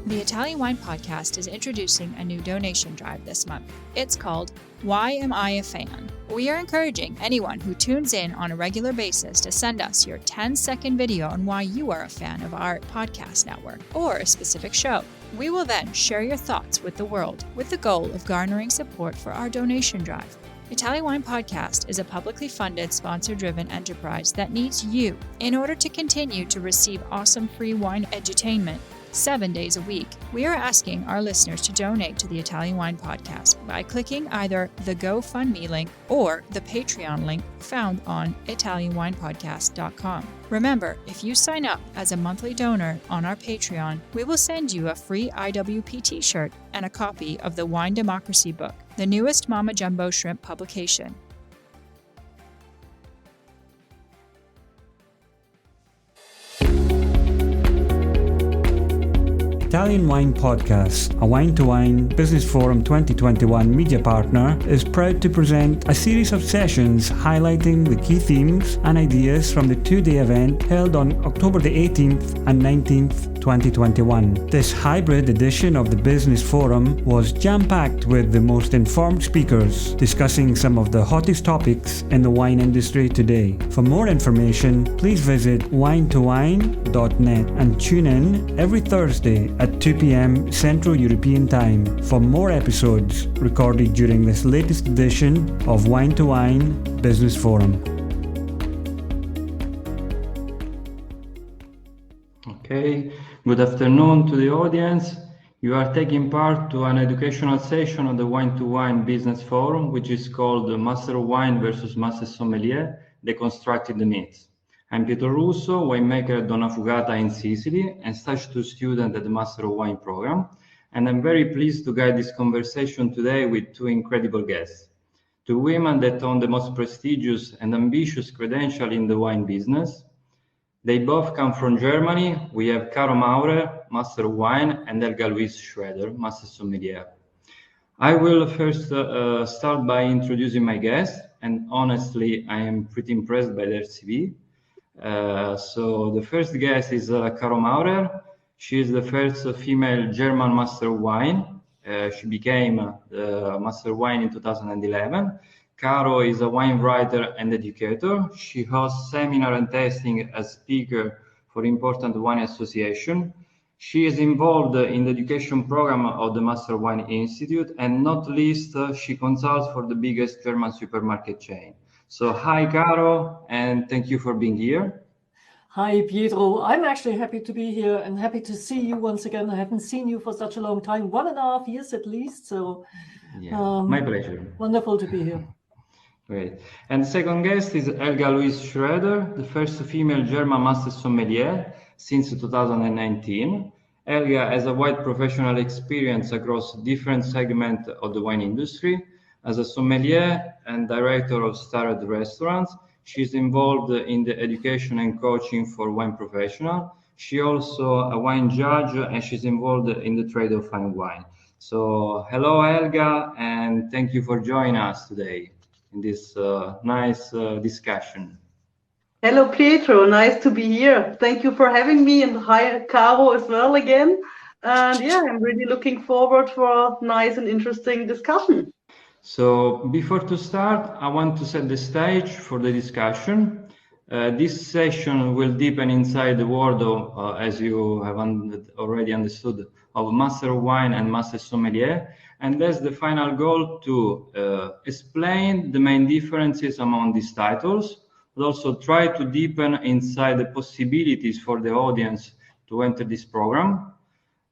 The Italian Wine Podcast is introducing a new donation drive this month. It's called Why Am I a Fan? We are encouraging anyone who tunes in on a regular basis to send us your 10-second video on why you are a fan of our podcast network or a specific show. We will then share your thoughts with the world with the goal of garnering support for our donation drive. Italian Wine Podcast is a publicly funded, sponsor-driven enterprise that needs you in order to continue to receive awesome free wine edutainment 7 days a week. We are asking our listeners to donate to the Italian Wine Podcast by clicking either the GoFundMe link or the Patreon link found on ItalianWinePodcast.com. Remember, if you sign up as a monthly donor on our Patreon, we will send you a free IWP t-shirt and a copy of the Wine Democracy book, the newest Mama Jumbo Shrimp publication. Italian Wine Podcast, a Wine2Wine Business Forum 2021 media partner, is proud to present a series of sessions highlighting the key themes and ideas from the two-day event held on October the 18th and 19th, 2021. This hybrid edition of the Business Forum was jam-packed with the most informed speakers, discussing some of the hottest topics in the wine industry today. For more information, please visit wine2wine.net and tune in every Thursday at 2 p.m. Central European Time for more episodes recorded during this latest edition of Wine2Wine Business Forum. Okay, good afternoon to the audience. You are taking part to an educational session of the Wine2Wine Business Forum, which is called Master of Wine versus Master Sommelier, Deconstructing the Myths. I'm Pietro Russo, winemaker at Donna Fugata in Sicily and stage 2 student at the Master of Wine program. And I'm very pleased to guide this conversation today with two incredible guests. Two women that own the most prestigious and ambitious credential in the wine business. They both come from Germany. We have Caro Maurer, Master of Wine, and Helga Louise Schroeder, Master Sommelier. I will first start by introducing my guests, and honestly, I am pretty impressed by their CV. So the first guest is Caro Maurer. She is the first female German Master of Wine. She became the Master of Wine in 2011. Caro is a wine writer and educator. She hosts seminar and tasting as speaker for important wine association. She is involved in the education program of the Master of Wine Institute, and not least, she consults for the biggest German supermarket chain. So hi, Caro, and thank you for being here. Hi, Pietro. I'm actually happy to be here and happy to see you once again. I haven't seen you for such a long time, 1.5 years at least. So my pleasure. Wonderful to be here. Great. And the second guest is Helga Louise Schroeder, the first female German Master Sommelier since 2019. Helga has a wide professional experience across different segments of the wine industry. As a sommelier and director of starred restaurants, she is involved in the education and coaching for wine professionals. She also a wine judge, and she's involved in the trade of fine wine. So hello, Helga, and thank you for joining us today in this nice discussion. Hello, Pietro. Nice to be here. Thank you for having me, and hi, Caro, as well again. And yeah, I'm really looking forward for a nice and interesting discussion. So before to start, I want to set the stage for the discussion. This session will deepen inside the world of, as you have already understood, of Master of Wine and Master Sommelier. And that's the final goal, to explain the main differences among these titles, but also try to deepen inside the possibilities for the audience to enter this program.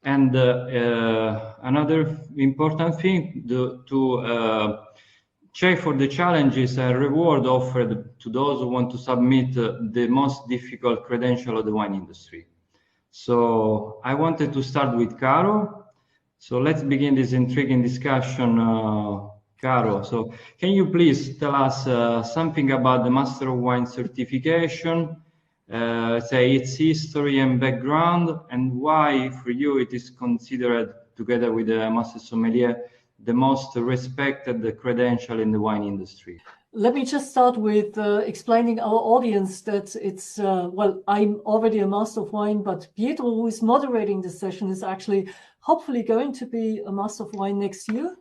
And another important thing, to check for the challenges and reward offered to those who want to submit the most difficult credential of the wine industry. So I wanted to start with Caro. So let's begin this intriguing discussion, Caro. So can you please tell us something about the Master of Wine certification, say its history and background, and why for you it is considered, together with the Master Sommelier, the most respected credential in the wine industry? let me just start with explaining our audience that it's, well, I'm already a Master of Wine, but Pietro, who is moderating this session, is actually hopefully going to be a Master of Wine next year,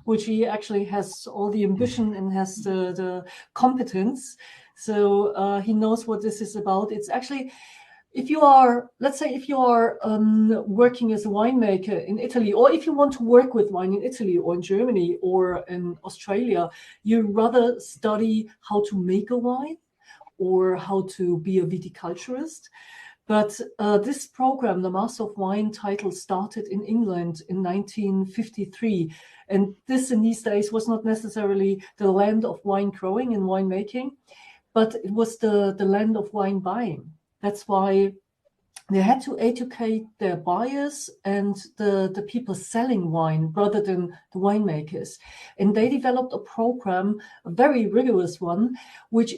which he actually has all the ambition and has the competence. So he knows what this is about. It's actually, if you are, let's say, if you are working as a winemaker in Italy, or if you want to work with wine in Italy or in Germany or in Australia, you rather study how to make a wine or how to be a viticulturist. But this program, the Master of Wine title, started in England in 1953. And this in these days was not necessarily the land of wine growing and winemaking, but it was the land of wine buying. That's why they had to educate their buyers and the people selling wine rather than the winemakers. And they developed a program, a very rigorous one, which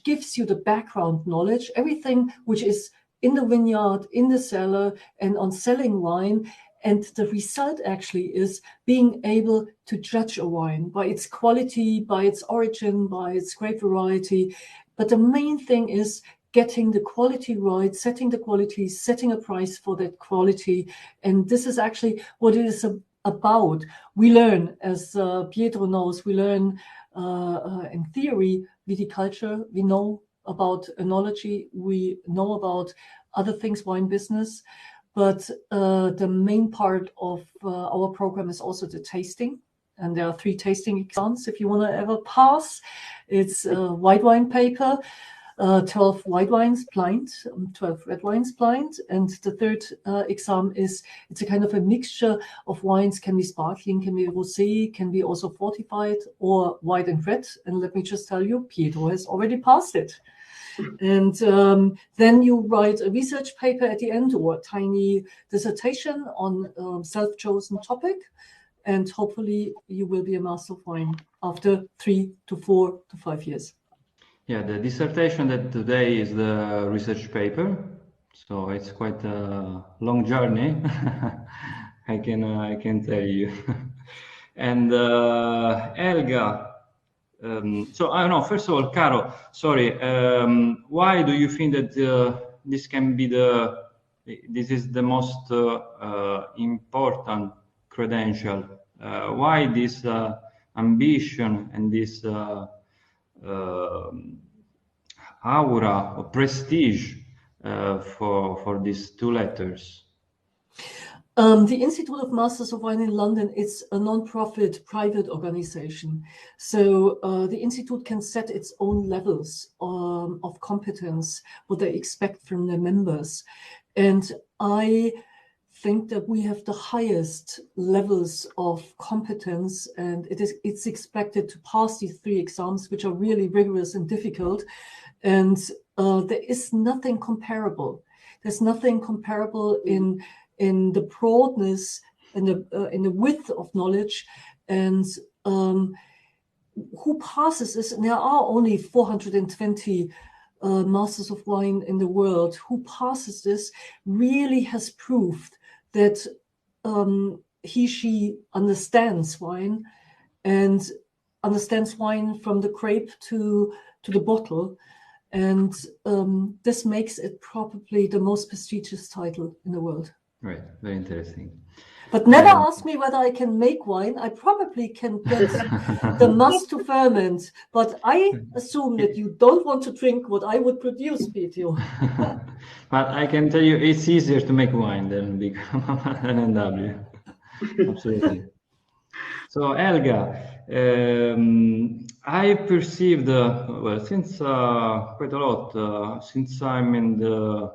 gives you the background knowledge, everything which is in the vineyard, in the cellar, and on selling wine. And the result actually is being able to judge a wine by its quality, by its origin, by its grape variety. But the main thing is getting the quality right, setting the quality, setting a price for that quality. And this is actually what it is about. We learn, as Pietro knows, we learn in theory viticulture. We know about enology. We know about other things, wine business. But the main part of our program is also the tasting. And there are 3 tasting exams if you want to ever pass. It's white wine paper, 12 white wines blind, 12 red wines blind. And the 3rd exam is, it's a kind of a mixture of wines, can be sparkling, can be rosé, can be also fortified or white and red. And let me just tell you, Pietro has already passed it. And then you write a research paper at the end or a tiny dissertation on self-chosen topic. And hopefully you will be a Master of Wine after 3 to 4 to 5 years. Yeah, the dissertation that today is the research paper, so it's quite a long journey. I can tell you. And Helga, so I don't know. First of all, Caro, sorry. Why do you think that this is the most important credential? Why this ambition and this aura or prestige for these 2 letters? The Institute of Masters of Wine in London is a non-profit private organization. So the Institute can set its own levels of competence, what they expect from their members. And I think that we have the highest levels of competence, and it's expected to pass these 3 exams, which are really rigorous and difficult. And there is nothing comparable. There's nothing comparable in the broadness and in the width of knowledge. And who passes this? And there are only 420 Masters of Wine in the world. Who passes this really has proved that she understands wine and understands wine from the grape to the bottle. And this makes it probably the most prestigious title in the world. Right, very interesting. But never ask me whether I can make wine. I probably can get the must to ferment, but I assume that you don't want to drink what I would produce, Pietro. But I can tell you it's easier to make wine than become an MW. Absolutely. So Helga, I perceived well, since quite a lot since I'm in the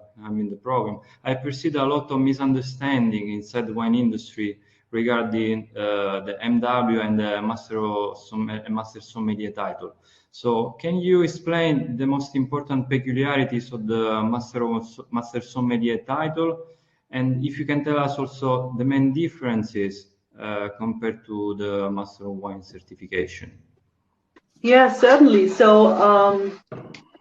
program, I perceived a lot of misunderstanding inside the wine industry regarding the MW and the Master Sommelier title. So can you explain the most important peculiarities of the Master Sommelier title, and if you can tell us also the main differences compared to the Master of Wine certification? Yeah, certainly. So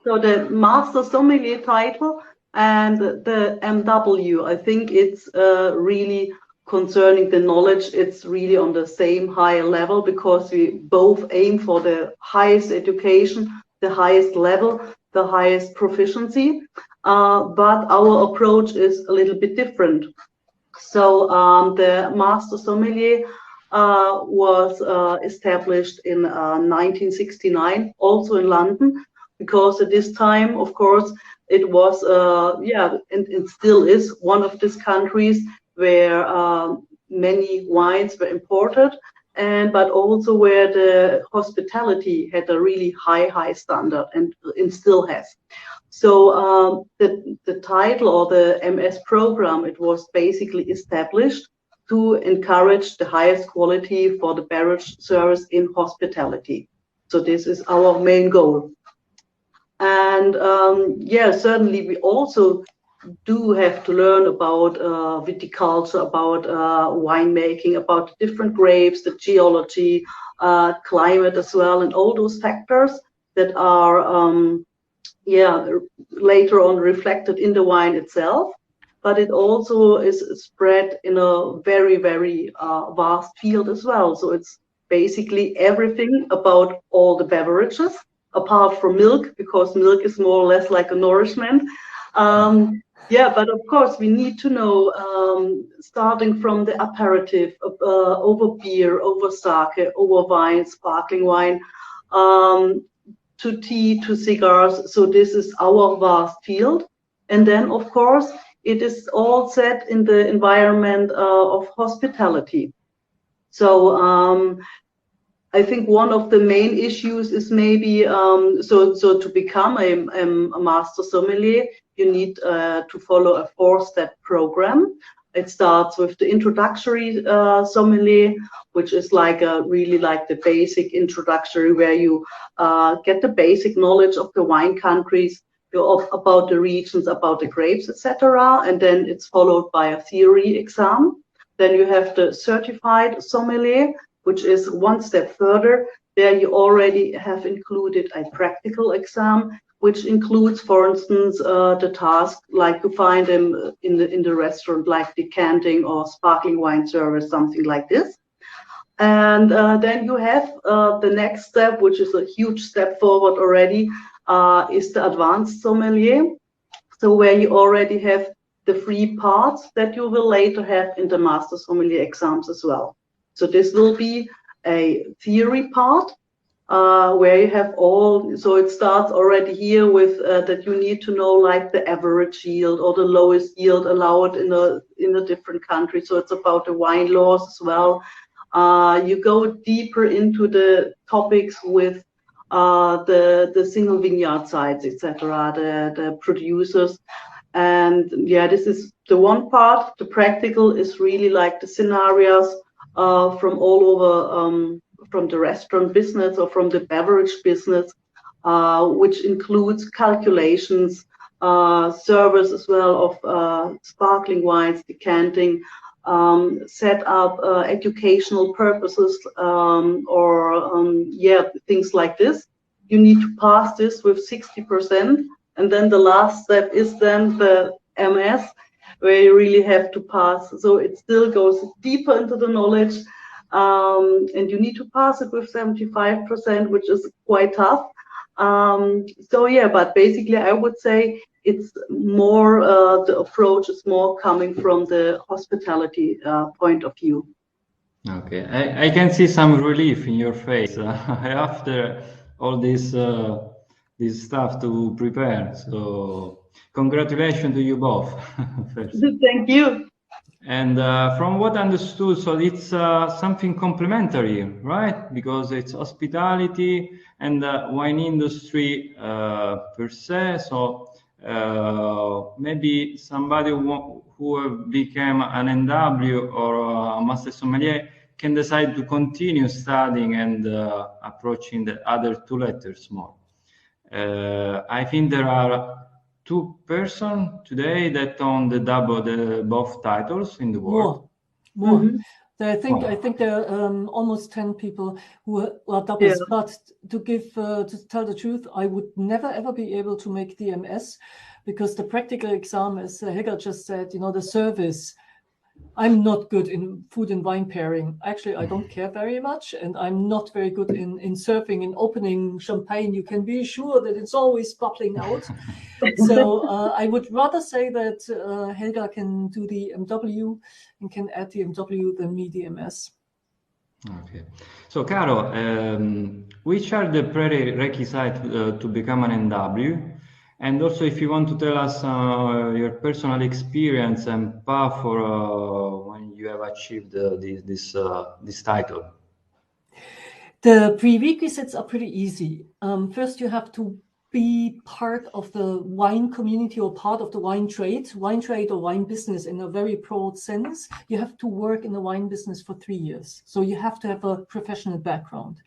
the Master Sommelier title and the MW, I think it's really concerning the knowledge, it's really on the same high level, because we both aim for the highest education, the highest level, the highest proficiency. But our approach is a little bit different. So the Master Sommelier was established in 1969, also in London, because at this time, of course, it was, and it still is one of these countries where many wines were imported, but also where the hospitality had a really high standard, and still has. So the title, or the MS program, it was basically established to encourage the highest quality for the beverage service in hospitality. So this is our main goal. And certainly we also do have to learn about viticulture, about winemaking, about different grapes, the geology, climate as well, and all those factors that are later on reflected in the wine itself. But it also is spread in a very, very vast field as well. So it's basically everything about all the beverages, apart from milk, because milk is more or less like a nourishment. But of course we need to know, starting from the aperitif, over beer, over sake, over wine, sparkling wine, to tea, to cigars. So this is our vast field. And then, of course, it is all set in the environment of hospitality. So I think one of the main issues is maybe, so to become a master sommelier, you need to follow a 4-step program. It starts with the introductory sommelier, which is really like the basic introductory, where you get the basic knowledge of the wine countries, about the regions, about the grapes, etc. And then it's followed by a theory exam. Then you have the certified sommelier, which is one step further. There you already have included a practical exam, which includes, for instance, the task like you find them in the restaurant, like decanting or sparkling wine service, something like this. And then you have the next step, which is a huge step forward already, is the advanced sommelier. So where you already have the 3 parts that you will later have in the master sommelier exams as well. So this will be a theory part, where you have all, so it starts already here with that you need to know like the average yield or the lowest yield allowed in a different country. So it's about the wine laws as well. You go deeper into the topics with the single vineyard sites, etc., the producers. And this is the one part. The practical is really like the scenarios from all over, from the restaurant business or from the beverage business, which includes calculations, service as well of sparkling wines, decanting, set up educational purposes, or things like this. You need to pass this with 60%, and then the last step is then the MS, where you really have to pass. So it still goes deeper into the knowledge, and you need to pass it with 75%, which is quite tough. But basically I would say it's more, the approach is more coming from the hospitality point of view. Okay, I can see some relief in your face after all this stuff to prepare. So congratulations to you both. First. Thank you. And from what I understood, so it's something complementary, right? Because it's hospitality and wine industry per se. So maybe somebody who became an NW or a master sommelier can decide to continue studying and approaching the other 2 letters more. I think there are 2 persons today that own both titles in the world. More. Mm-hmm. I think there are almost 10 people who are doubles. Yeah. But to tell the truth, I would never ever be able to make the MS, because the practical exam, as Helga just said, the service I'm not good in food and wine pairing. Actually, I don't care very much, and I'm not very good in serving and opening champagne. You can be sure that it's always bubbling out. So I would rather say that Helga can do the MW and can add the MW than me the MS. Okay. So, Caro, which are the prerequisites to become an MW? And also, if you want to tell us your personal experience and path for when you have achieved this title. The prerequisites are pretty easy. First, you have to be part of the wine community or part of the wine trade or wine business in a very broad sense. You have to work in the wine business for 3 years. So you have to have a professional background.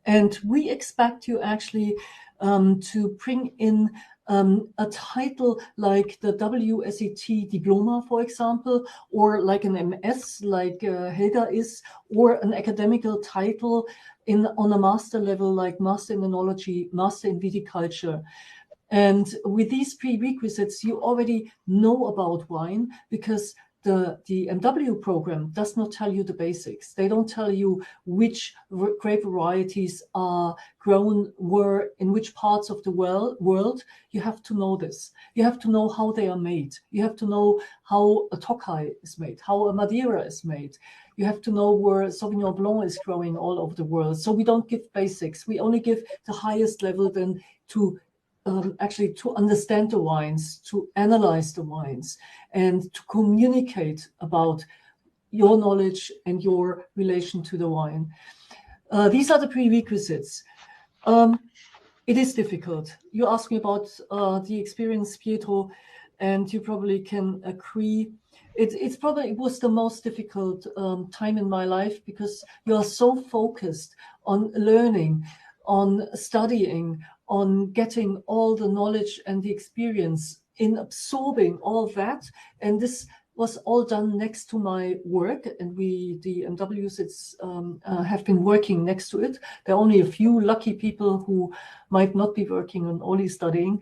And we expect you actually to bring in a title like the WSET Diploma, for example, or like an MS, like Helga is, or an academical title on a master level, like Master in Enology, Master in Viticulture. And with these prerequisites, you already know about wine, because the MW program does not tell you the basics. They don't tell you which grape varieties are grown where in which parts of the world. You have to know this. You have to know how they are made. You have to know how a Tokai is made, how a Madeira is made. You have to know where Sauvignon Blanc is growing all over the world. So we don't give basics. We only give the highest level then to actually to understand the wines, to analyze the wines, and to communicate about your knowledge and your relation to the wine. These are the prerequisites. It is difficult. You asked me about the experience, Pietro, and you probably can agree. It was the most difficult time in my life, because you are so focused on learning, on studying, on getting all the knowledge and the experience, in absorbing all that. And this was all done next to my work, and the MWs have been working next to it. There are only a few lucky people who might not be working and only studying,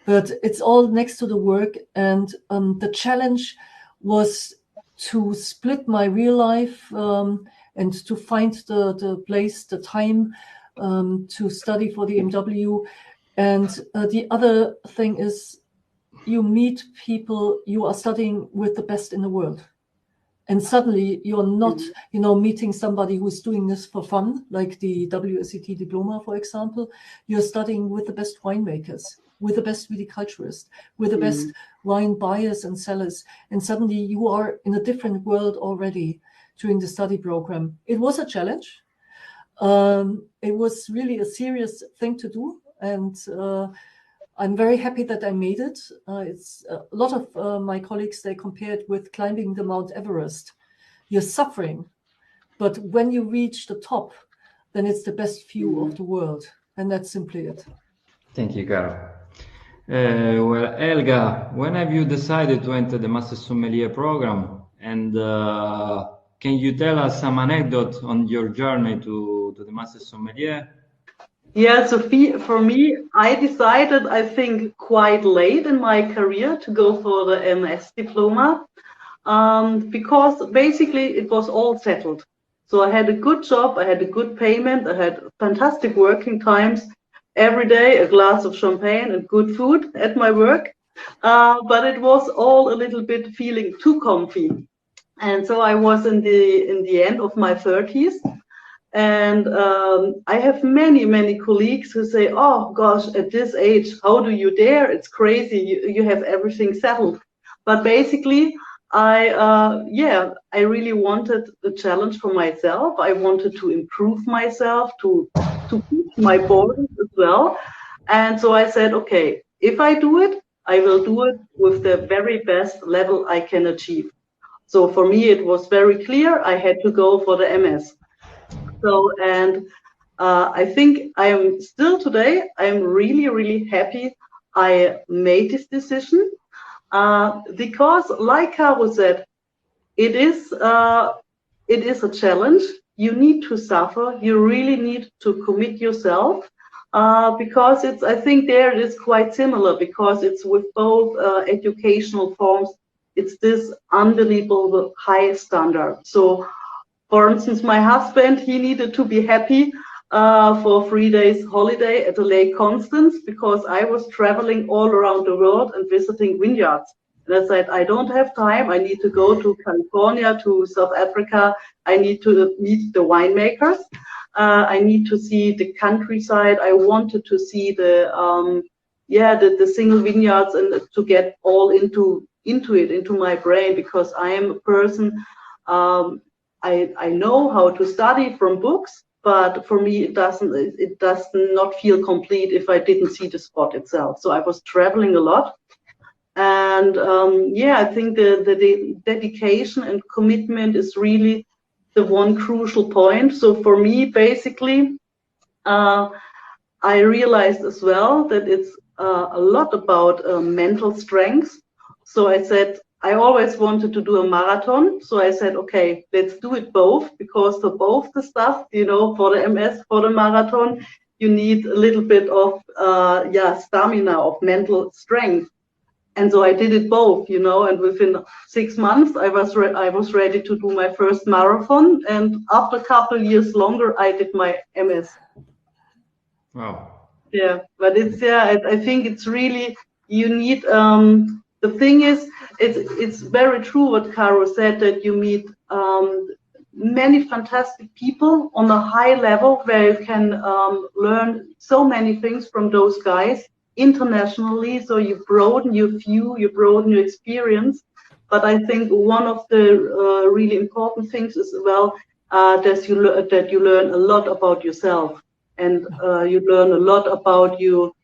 but it's all next to the work. And the challenge was to split my real life and to find the place, the time to study for the MW. And the other thing is, you meet people, you are studying with the best in the world. And suddenly you're not, meeting somebody who's doing this for fun, like the WSET Diploma, for example. You're studying with the best winemakers, with the best viticulturists, with the best wine buyers and sellers. And suddenly you are in a different world already during the study program. It was a challenge. It was really a serious thing to do. And I'm very happy that I made it. It's a lot of my colleagues, they compare it with climbing the Mount Everest. You're suffering, but when you reach the top, then it's the best view of the world. And that's simply it. Thank you, Caro. Well, Helga, when have you decided to enter the Master Sommelier program? And can you tell us some anecdote on your journey to the Master Sommelier? Yeah, Sophie, for me, I decided, I think, quite late in my career to go for the MS Diploma, because basically it was all settled. So I had a good job, I had a good payment, I had fantastic working times, every day a glass of champagne and good food at my work, but it was all a little bit feeling too comfy. And so I was in the end of my 30s. And I have many colleagues who say, oh gosh, at this age, how do you dare? It's crazy. You have everything settled. But basically, I really wanted the challenge for myself. I wanted to improve myself, to push my borders as well. And so I said, okay, if I do it, I will do it with the very best level I can achieve. So for me, it was very clear I had to go for the MS. So, and I think I am still today, I'm really happy I made this decision, because like Caro said, it is a challenge. You need to suffer. You really need to commit yourself, because I think there it is quite similar, because it's with both educational forms. it's this unbelievable high standard. So, for instance, my husband, he needed to be happy for 3 days holiday at Lake Constance because I was traveling all around the world and visiting vineyards. And I said, I don't have time. I need to go to California, to South Africa. I need to meet the winemakers. I need to see the countryside. I wanted to see the single vineyards and to get all into my brain, because I am a person, I know how to study from books, but for me it does not feel complete if I didn't see the spot itself. So I was traveling a lot. And I think the dedication and commitment is really the one crucial point. So for me, basically, I realized as well that it's a lot about mental strength. So I said, I always wanted to do a marathon. So I said, okay, let's do it both, because for both the stuff, for the MS, for the marathon, you need a little bit of stamina, of mental strength. And so I did it both, and within 6 months, I was ready to do my first marathon. And after a couple of years longer, I did my MS. Wow. Yeah, but I think it's really, you need, the thing is, it's very true what Caro said, that you meet many fantastic people on a high level where you can learn so many things from those guys internationally. So you broaden your view, you broaden your experience. But I think one of the really important things is, well, that you learn a lot about yourself, and you learn a lot about you.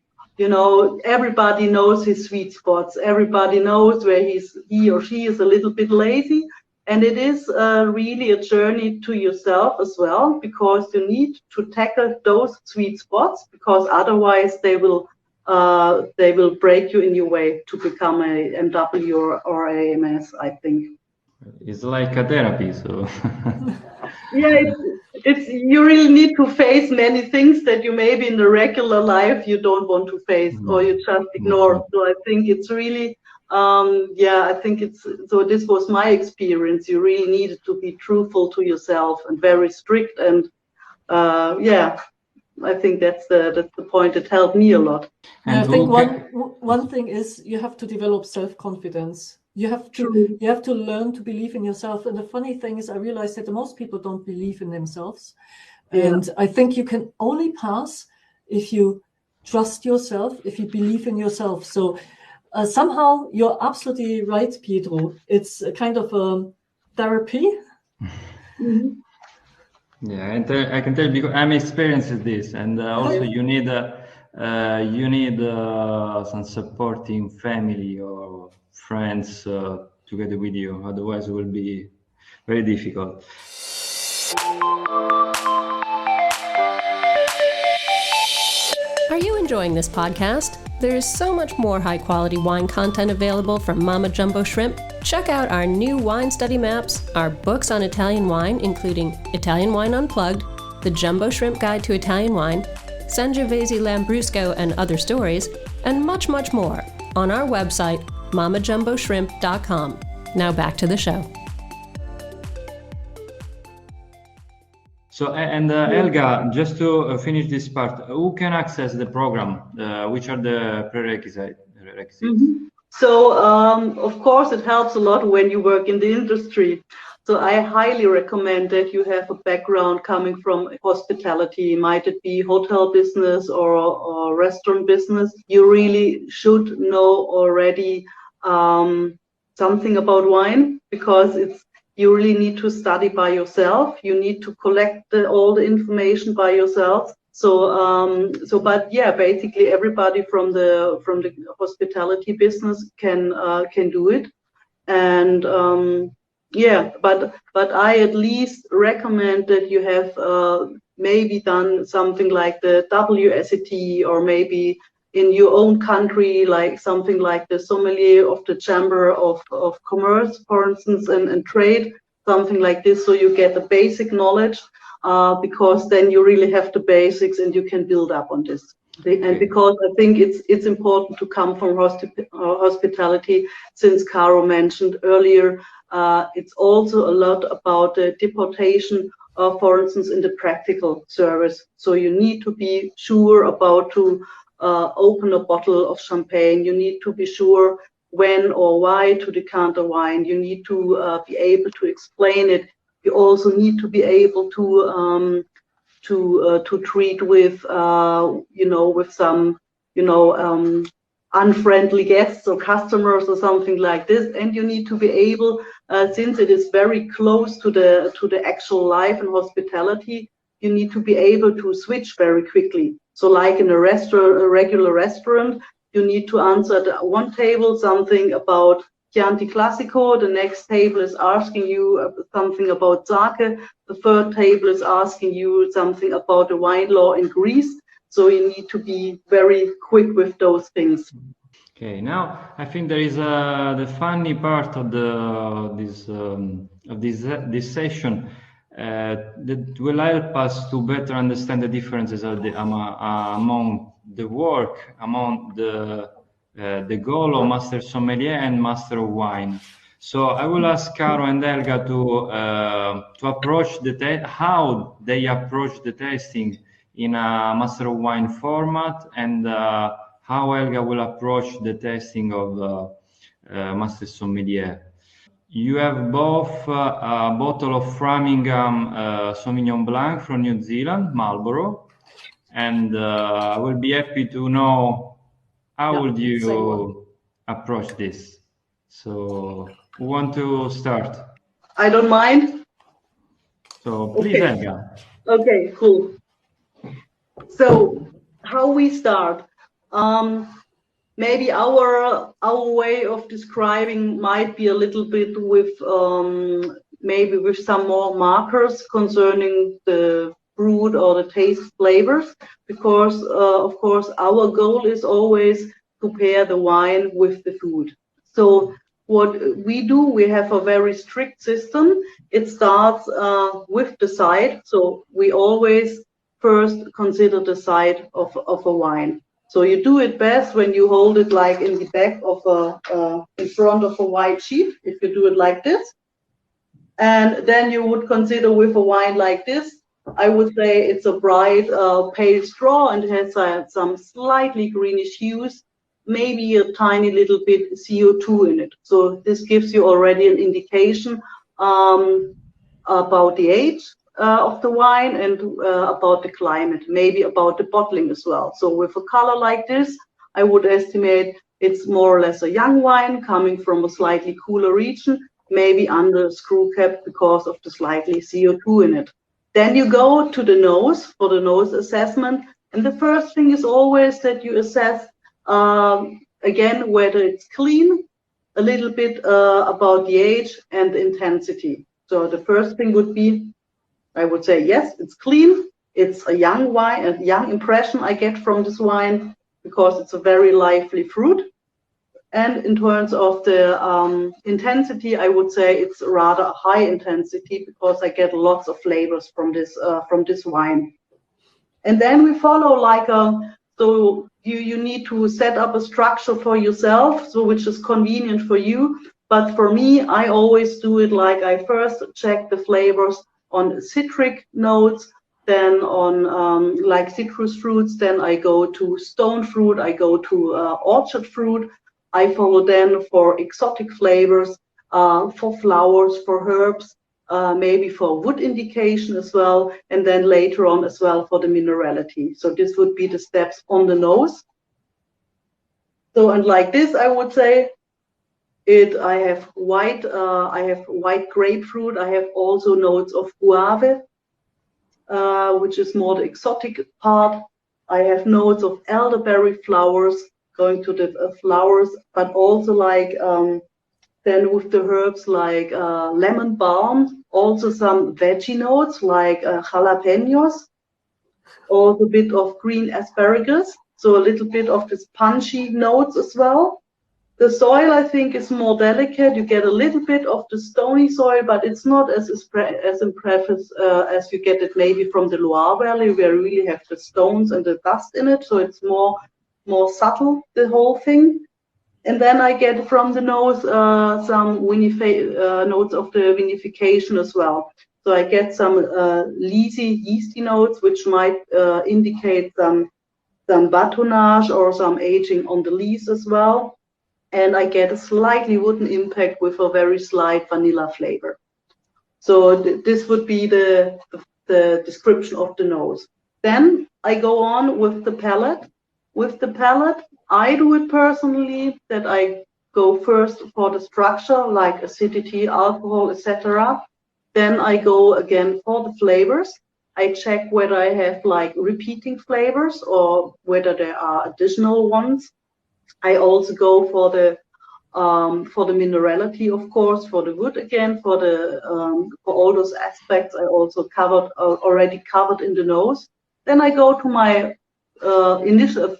Everybody knows his sweet spots. Everybody knows where he or she is a little bit lazy. And it is really a journey to yourself as well, because you need to tackle those sweet spots, because otherwise they will break you in your way to become a MW or a MS, I think. It's like a therapy, so. Yeah, it's you really need to face many things that you maybe in the regular life you don't want to face, or you just ignore. So I think it's really, I think so this was my experience. You really needed to be truthful to yourself and very strict, and I think that's the point that helped me a lot. And I think one thing is you have to develop self-confidence. You have to learn to believe in yourself. And the funny thing is, I realized that most people don't believe in themselves. And I think you can only pass if you trust yourself, if you believe in yourself. So somehow you're absolutely right, Pietro. It's a kind of a therapy. Mm-hmm. Yeah, and I can tell, because I'm experiencing this, and also you need some supporting family or friends together with you. Otherwise, it will be very difficult. Are you enjoying this podcast? There is so much more high-quality wine content available from Mama Jumbo Shrimp. Check out our new wine study maps, our books on Italian wine, including Italian Wine Unplugged, The Jumbo Shrimp Guide to Italian Wine, Sangiovese Lambrusco and Other Stories, and much, much more on our website, mamajumboshrimp.com. Now back to the show. So, and Helga, just to finish this part, who can access the program? Which are the prerequisites? Mm-hmm. So, of course, it helps a lot when you work in the industry. So I highly recommend that you have a background coming from hospitality, might it be hotel business or restaurant business. You really should know already something about wine, because you really need to study by yourself. You need to collect all the information by yourself. But basically everybody from the hospitality business can do it, and but I at least recommend that you have maybe done something like the WSET, or maybe in your own country, like something like the sommelier of the Chamber of Commerce, for instance, and trade, something like this, so you get the basic knowledge. Because then you really have the basics and you can build up on this. And because I think it's important to come from hospitality, since Caro mentioned earlier, it's also a lot about the deportation, for instance, in the practical service. So you need to be sure about to open a bottle of champagne. You need to be sure when or why to decant a wine. You need to be able to explain it. You also need to be able to treat with with some unfriendly guests or customers or something like this, and you need to be able, since it is very close to the actual life and hospitality, you need to be able to switch very quickly. So like in a regular restaurant, you need to answer at one table something about Chianti Classico, the next table is asking you something about sake, the third table is asking you something about the wine law in Greece. So you need to be very quick with those things. Okay, now I think there is the funny part of this session that will help us to better understand the differences of among the work, among the goal of Master Sommelier and Master of Wine. So I will ask Caro and Helga to approach how they approach the testing in a Master of Wine format, and how Helga will approach the testing of Master Sommelier. You have both a bottle of Framingham Sauvignon Blanc from New Zealand, Marlborough, and I will be happy to know how would you approach this. So who want to start? I don't mind. So please, Helga. Okay, cool. So how we start? Maybe our way of describing might be a little bit with maybe with some more markers concerning the fruit or the taste flavors, because of course our goal is always to pair the wine with the food. So what we do, we have a very strict system. It starts with the side. So we always first consider the side of a wine. So you do it best when you hold it like in the back of in front of a white sheet, if you do it like this. And then you would consider with a wine like this, I would say it's a bright pale straw and it has some slightly greenish hues, maybe a tiny little bit CO2 in it. So this gives you already an indication about the age of the wine and about the climate, maybe about the bottling as well. So with a color like this, I would estimate it's more or less a young wine coming from a slightly cooler region, maybe under screw cap because of the slightly CO2 in it. Then you go to the nose for the nose assessment. And the first thing is always that you assess, again, whether it's clean, a little bit about the age and the intensity. So the first thing would be, I would say, yes, it's clean. It's a young wine, a young impression I get from this wine because it's a very lively fruit. And in terms of the intensity, I would say it's rather a high intensity because I get lots of flavors from this wine. And then we follow like so you need to set up a structure for yourself, so which is convenient for you. But for me, I always do it like I first check the flavors on citric notes, then on like citrus fruits, then I go to stone fruit, I go to orchard fruit. I follow then for exotic flavors, for flowers, for herbs, maybe for wood indication as well, and then later on as well for the minerality. So this would be the steps on the nose. So and like this, I would say I have white grapefruit. I have also notes of guave, which is more the exotic part. I have notes of elderberry flowers, going to the flowers, but also like then with the herbs like lemon balm, also some veggie notes like jalapenos, also a bit of green asparagus, so a little bit of this punchy notes as well. The soil, I think, is more delicate. You get a little bit of the stony soil, but it's not as impressive as you get it maybe from the Loire Valley, where you really have the stones and the dust in it. So it's more subtle, the whole thing. And then I get from the nose some notes of the vinification as well. So I get some yeasty notes, which might indicate some batonnage or some aging on the lees as well. And I get a slightly wooden impact with a very slight vanilla flavor. So this would be the description of the nose. Then I go on with the palate. With the palate, I do it personally that I go first for the structure, like acidity, alcohol, etc. Then I go again for the flavors. I check whether I have like repeating flavors or whether there are additional ones. I also go for the minerality, of course, for the wood again, for all those aspects I also already covered in the nose. Then I go to my initial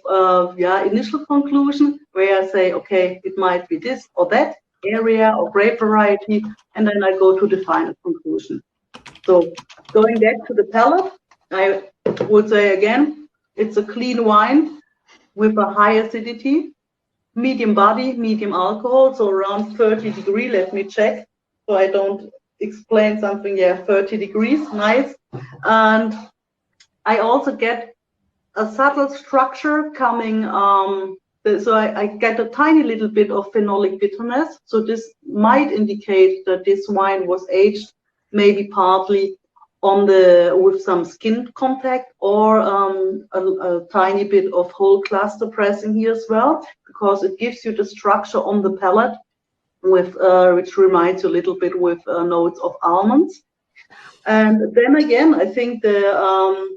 conclusion, where I say, okay, it might be this or that area or grape variety, and then I go to the final conclusion. So going back to the palate, I would say again, it's a clean wine with a high acidity, medium body, medium alcohol, so around 30 degrees. Let me check so I don't explain something. Yeah, 30 degrees, nice. And I also get a subtle structure coming, so I get a tiny little bit of phenolic bitterness. So this might indicate that this wine was aged maybe partly with some skin contact, or a tiny bit of whole cluster pressing here as well, because it gives you the structure on the palate, with which reminds you a little bit with notes of almonds. And then again, I think the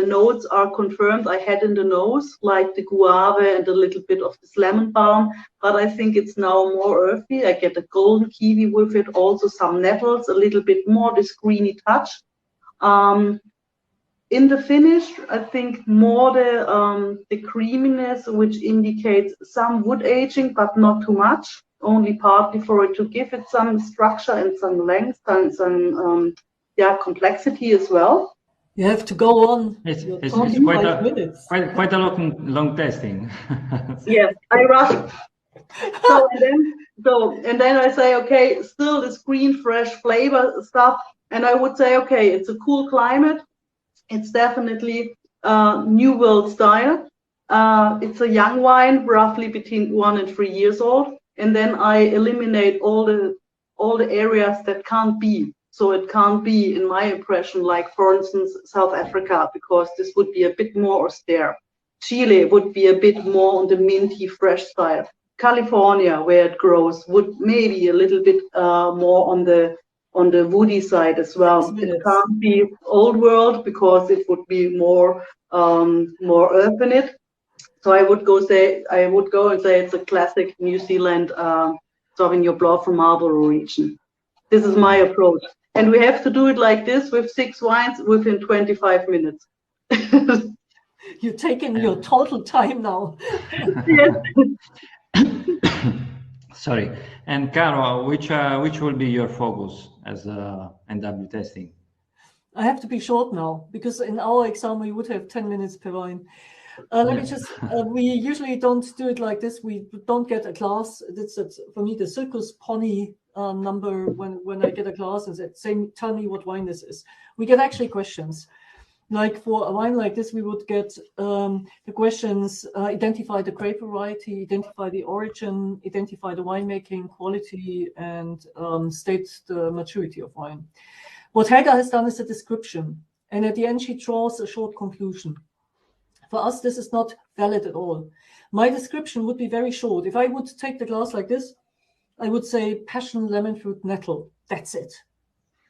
notes are confirmed. I had in the nose like the guave and a little bit of this lemon balm, but I think it's now more earthy. I get a golden kiwi with it, also some nettles, a little bit more this greeny touch. In the finish, I think more the creaminess, which indicates some wood aging, but not too much, only partly for it to give it some structure and some length and some complexity as well. You have to go on. It's quite a long testing. Yes, I rushed. And then I say, okay, still this green, fresh flavor stuff. And I would say, okay, it's a cool climate. It's definitely New World style. It's a young wine, roughly between 1 and 3 years old. And then I eliminate all the areas that can't be. So it can't be, in my impression, like, for instance, South Africa, because this would be a bit more austere. Chile would be a bit more on the minty, fresh style. California, where it grows, would maybe a little bit more on the woody side as well. It can't be old world because it would be more earth in it. So I would go and say it's a classic New Zealand Sauvignon Blanc from Marlborough region. This is my approach. And we have to do it like this with 6 wines within 25 minutes. You're taking your total time now. Yes. Sorry. And Caro, which will be your focus as NW testing? I have to be short now, because in our exam we would have 10 minutes per wine. Let me just, we usually don't do it like this. We don't get a class. That's for me the circus pony number when I get a class and say, tell me what wine this is. We get actually questions. Like for a wine like this, we would get the questions, identify the grape variety, identify the origin, identify the winemaking quality, and state the maturity of wine. What Helga has done is a description. And at the end, she draws a short conclusion. For us, this is not valid at all. My description would be very short. If I would take the glass like this, I would say passion, lemon fruit, nettle. That's it.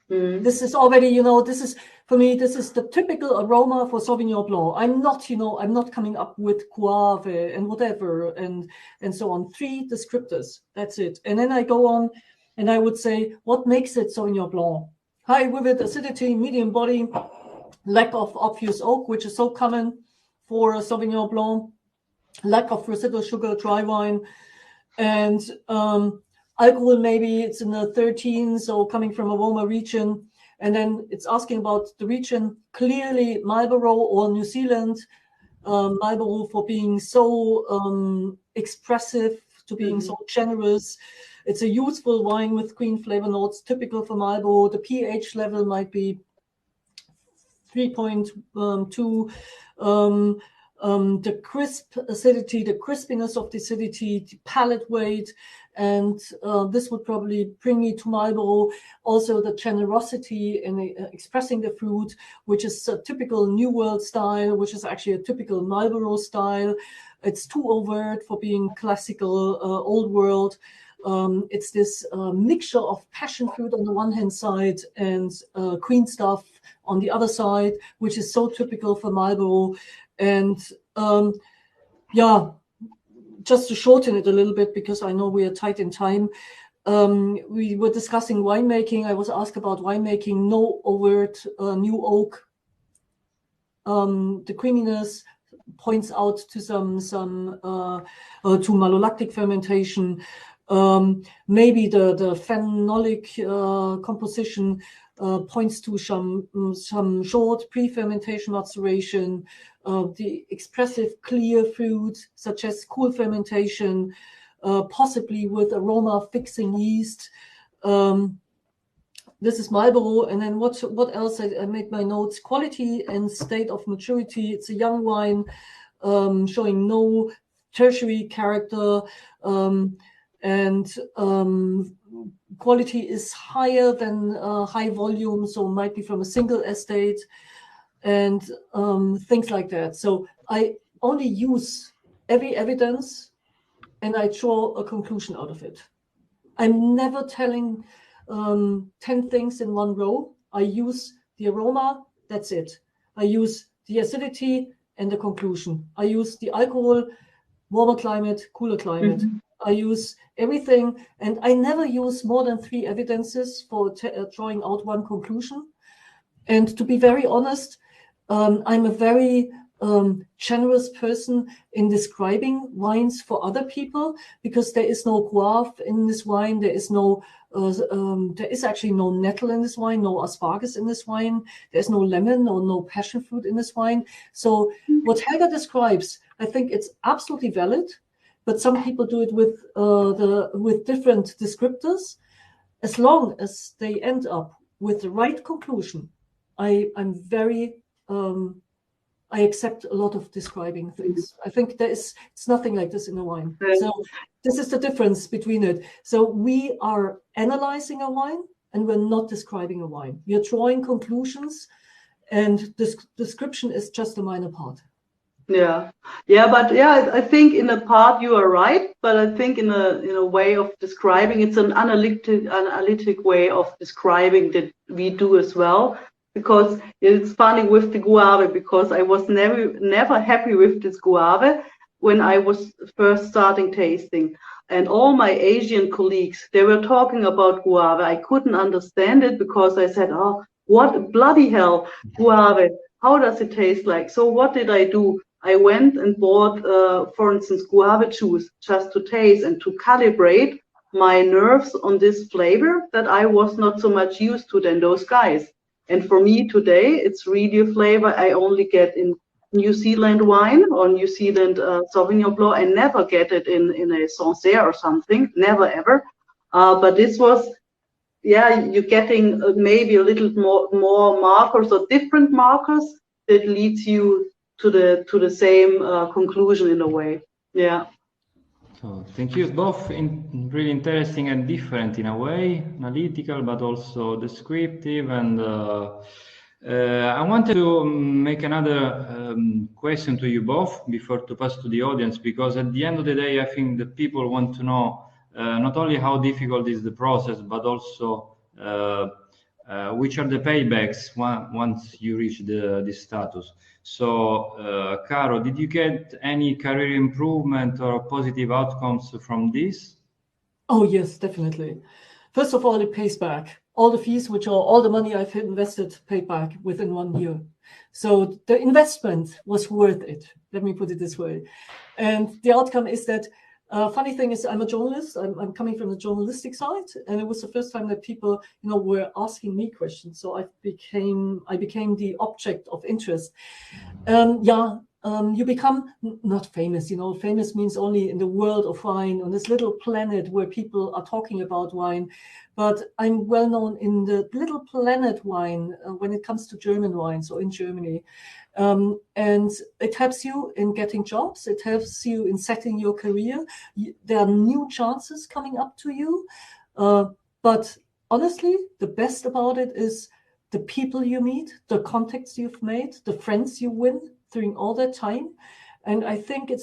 This is already, this is, for me, this is the typical aroma for Sauvignon Blanc. I'm not coming up with Guave and whatever and so on. 3 descriptors. That's it. And then I go on and I would say, what makes it Sauvignon Blanc? High vivid acidity, medium body, lack of obvious oak, which is so common for Sauvignon Blanc, lack of residual sugar, dry wine, And alcohol, maybe it's in the 13s, so coming from a warmer region. And then it's asking about the region, clearly Marlborough or New Zealand. Marlborough for being so expressive, to being so generous. It's a youthful wine with green flavor notes, typical for Marlborough. The pH level might be 3.2. The crisp acidity, the crispiness of the acidity, the palate weight, and this would probably bring me to Marlborough. Also the generosity in expressing the fruit, which is a typical New World style, which is actually a typical Marlborough style. It's too overt for being classical Old World. It's this mixture of passion fruit on the one hand side and green stuff on the other side, which is so typical for Marlborough. And just to shorten it a little bit, because I know we are tight in time, we were discussing winemaking. I was asked about winemaking, no overt new oak. The creaminess points out to some to malolactic fermentation. Maybe the phenolic composition points to some short pre-fermentation maceration. The expressive clear fruit suggests cool fermentation, possibly with aroma fixing yeast. This is Marlborough. And then what else? I made my notes. Quality and state of maturity. It's a young wine showing no tertiary character. And quality is higher than high volume, so might be from a single estate and things like that. So I only use every evidence and I draw a conclusion out of it. I'm never telling 10 things in one row. I use the aroma, that's it. I use the acidity and the conclusion. I use the alcohol, warmer climate, cooler climate. I use everything, and I never use more than 3 evidences for drawing out one conclusion. And to be very honest, I'm a very generous person in describing wines for other people, because there is no guave in this wine. There is no, there is actually no nettle in this wine, no asparagus in this wine. There's no lemon or no passion fruit in this wine. So what Helga describes, I think it's absolutely valid. But some people do it with different descriptors. As long as they end up with the right conclusion, I accept a lot of describing things. I think it's nothing like this in a wine. So this is the difference between it. So we are analyzing a wine and we're not describing a wine. We are drawing conclusions, and this description is just a minor part. But I think in a part you are right, but I think in a way of describing, it's an analytic way of describing that we do as well. Because it's funny with the guave, because I was never happy with this guave when I was first starting tasting, and all my Asian colleagues, they were talking about guave. I couldn't understand it because I said, "Oh, what bloody hell, guave? How does it taste like?" So what did I do? I went and bought, for instance, guava juice just to taste and to calibrate my nerves on this flavor that I was not so much used to than those guys. And for me today, it's really a flavor I only get in New Zealand wine or New Zealand Sauvignon Blanc. I never get it in a Sancerre or something, never ever. But this was, you're getting maybe a little more markers or different markers that leads you to the same conclusion in a way. Yeah. So thank you both. Really interesting and different in a way, analytical but also descriptive. And I wanted to make another question to you both before to pass to the audience, because at the end of the day, I think that people want to know not only how difficult is the process, but also which are the paybacks once you reach this status. So, Caro, did you get any career improvement or positive outcomes from this? Oh, yes, definitely. First of all, it pays back. All the fees, which are all the money I've invested, paid back within 1 year. So the investment was worth it. Let me put it this way. And the outcome is that Funny thing is, I'm a journalist. I'm coming from the journalistic side, and it was the first time that people, were asking me questions. So I became the object of interest. You become not famous. Famous means only in the world of wine, on this little planet where people are talking about wine. But I'm well known in the little planet wine when it comes to German wines, or in Germany. And it helps you in getting jobs. It helps you in setting your career. There are new chances coming up to you. But honestly, the best about it is the people you meet, the contacts you've made, the friends you win during all that time. And I think you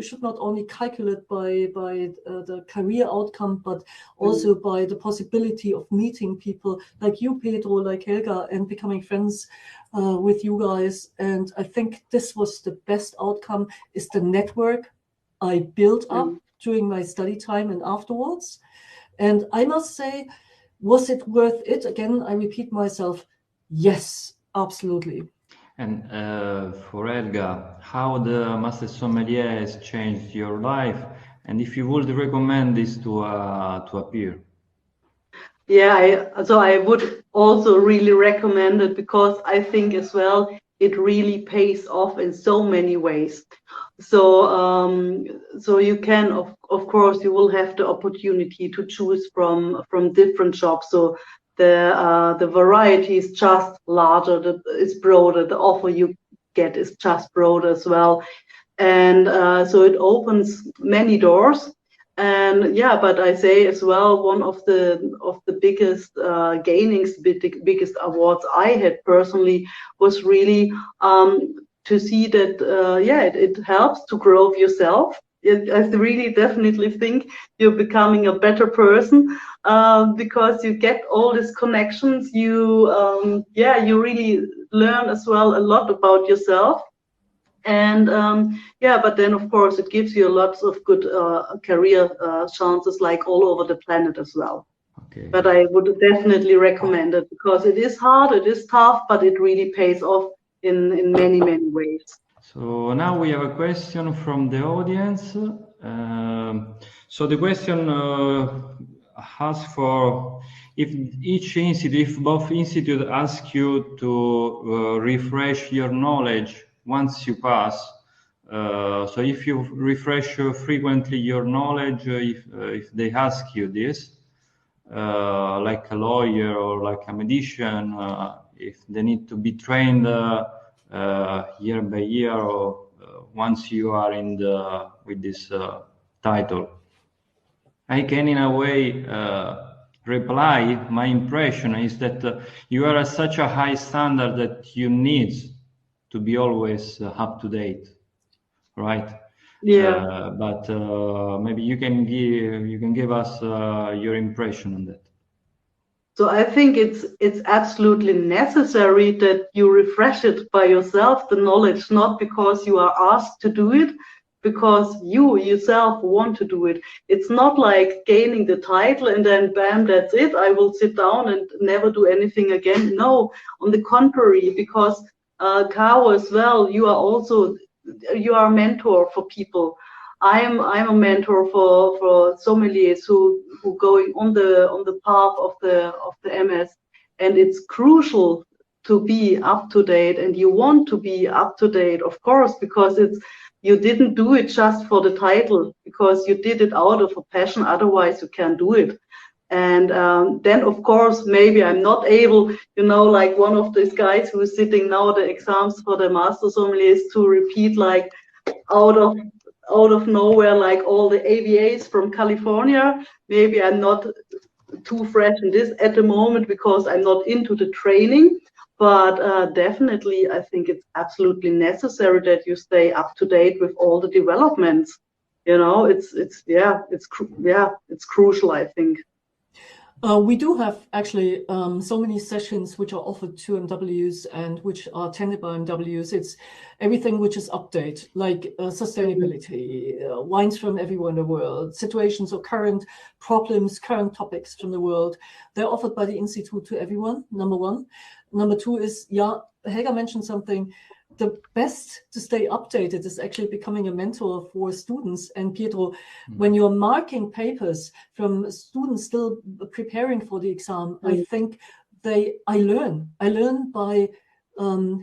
should not only calculate by the career outcome, but also by the possibility of meeting people like you, Pedro, like Helga, and becoming friends with you guys. And I think this was the best outcome, is the network I built up during my study time and afterwards. And I must say, was it worth it? Again, I repeat myself, yes, absolutely. And for Helga, how the Master Sommelier has changed your life, and if you would recommend this to a peer? Yeah, I would also really recommend it, because I think as well it really pays off in so many ways. So you can, of course, you will have the opportunity to choose from different shops. So the variety is just larger, it's broader. The offer you get is just broader as well, and so it opens many doors. And yeah, but I say as well, one of the biggest biggest awards I had personally was really to see that it helps to grow yourself. I really definitely think you're becoming a better person because you get all these connections. You really learn as well a lot about yourself. And but then of course it gives you lots of good career chances, like all over the planet as well. Okay. But I would definitely recommend it, because it is hard, it is tough, but it really pays off in many, many ways. So now we have a question from the audience. So the question asks for if both institutes ask you to refresh your knowledge once you pass. So if you refresh frequently your knowledge, if they ask you this, like a lawyer or like a magician, if they need to be trained year by year, or once you are with this title, I can in a way reply. My impression is that you are at such a high standard that you need to be always up to date, right? Yeah. But maybe you can give us your impression on that. So I think it's absolutely necessary that you refresh it by yourself, the knowledge, not because you are asked to do it, because you yourself want to do it. It's not like gaining the title and then bam, that's it, I will sit down and never do anything again. No, on the contrary, because Caro as well, you are a mentor for people. I'm a mentor for sommeliers who going on the path of the MS, and it's crucial to be up to date, and you want to be up to date, of course, because you didn't do it just for the title, because you did it out of a passion, otherwise you can't do it. And then of course maybe I'm not able, like one of these guys who is sitting now the exams for the master sommeliers, to repeat like out of nowhere, like all the AVAs from California. Maybe I'm not too fresh in this at the moment because I'm not into the training, but definitely I think it's absolutely necessary that you stay up to date with all the developments. It's crucial, I think. We do have actually so many sessions which are offered to MWs and which are attended by MWs. It's everything which is update, like sustainability, wines from everywhere in the world, situations or current problems, current topics from the world. They're offered by the Institute to everyone, number one. Number two is, Helga mentioned something. the best to stay updated is actually becoming a mentor for students. And Pietro, when you're marking papers from students still preparing for the exam, I think I learn by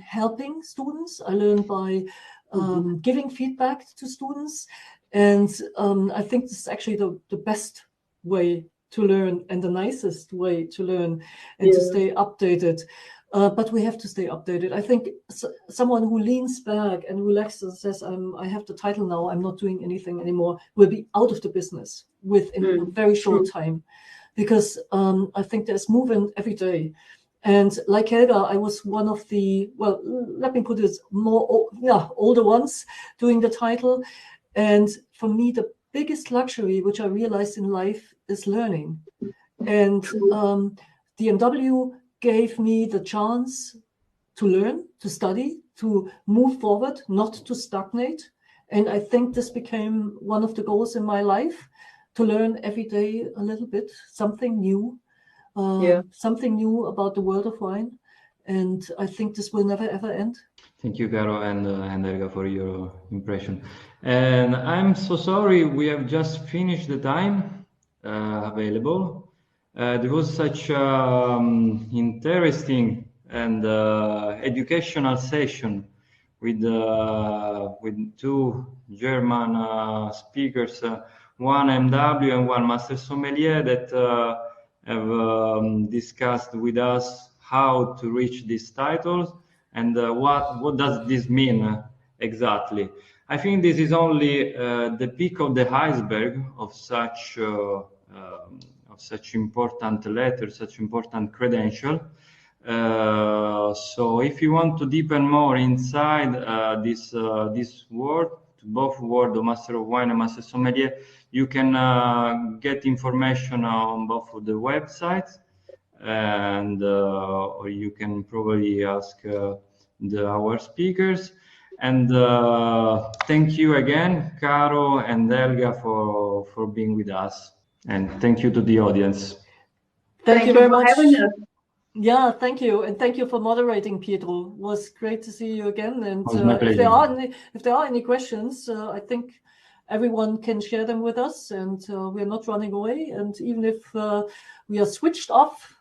helping students. I learn by giving feedback to students. And I think this is actually the best way to learn and the nicest way to learn and to stay updated. But we have to stay updated. I think someone who leans back and relaxes and says, I have the title now, I'm not doing anything anymore, will be out of the business within a very short time. Because I think there's movement every day. And like Helga, I was one of the, well, let me put it, older ones doing the title. And for me, the biggest luxury which I realized in life is learning. And DMW gave me the chance to learn, to study, to move forward, not to stagnate. And I think this became one of the goals in my life, to learn every day a little bit, something new, something new about the world of wine. And I think this will never, ever end. Thank you, Caro and Helga, for your impression. And I'm so sorry, we have just finished the time available. There was such interesting and educational session with two German speakers, one MW and one Master Sommelier, that have discussed with us how to reach these titles and what does this mean exactly. I think this is only the peak of the iceberg of such important letter, such important credential. So if you want to deepen more inside this world, both world of Master of Wine and Master Sommelier, you can get information on both of the websites, and or you can probably ask our speakers. And thank you again, Caro and Helga, for being with us. And thank you to the audience. Thank you very much. Having us. Yeah, thank you. And thank you for moderating, Pietro. It was great to see you again. And if there are any questions, I think everyone can share them with us, and we're not running away. And even if we are switched off,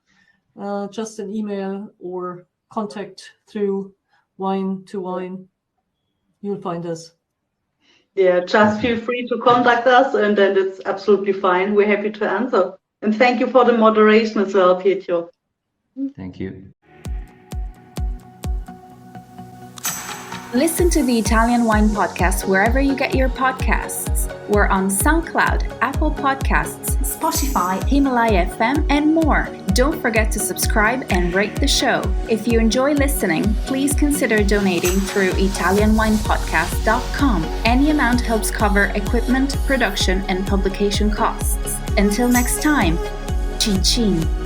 just an email or contact through Wine2Wine, you'll find us. Yeah, just feel free to contact us, and then it's absolutely fine. We're happy to answer. And thank you for the moderation as well, Pietro. Thank you. Listen to the Italian Wine Podcast wherever you get your podcasts. We're on SoundCloud, Apple Podcasts, Spotify, Himalaya FM, and more. Don't forget to subscribe and rate the show. If you enjoy listening, please consider donating through ItalianWinePodcast.com. Any amount helps cover equipment, production, and publication costs. Until next time, cin cin.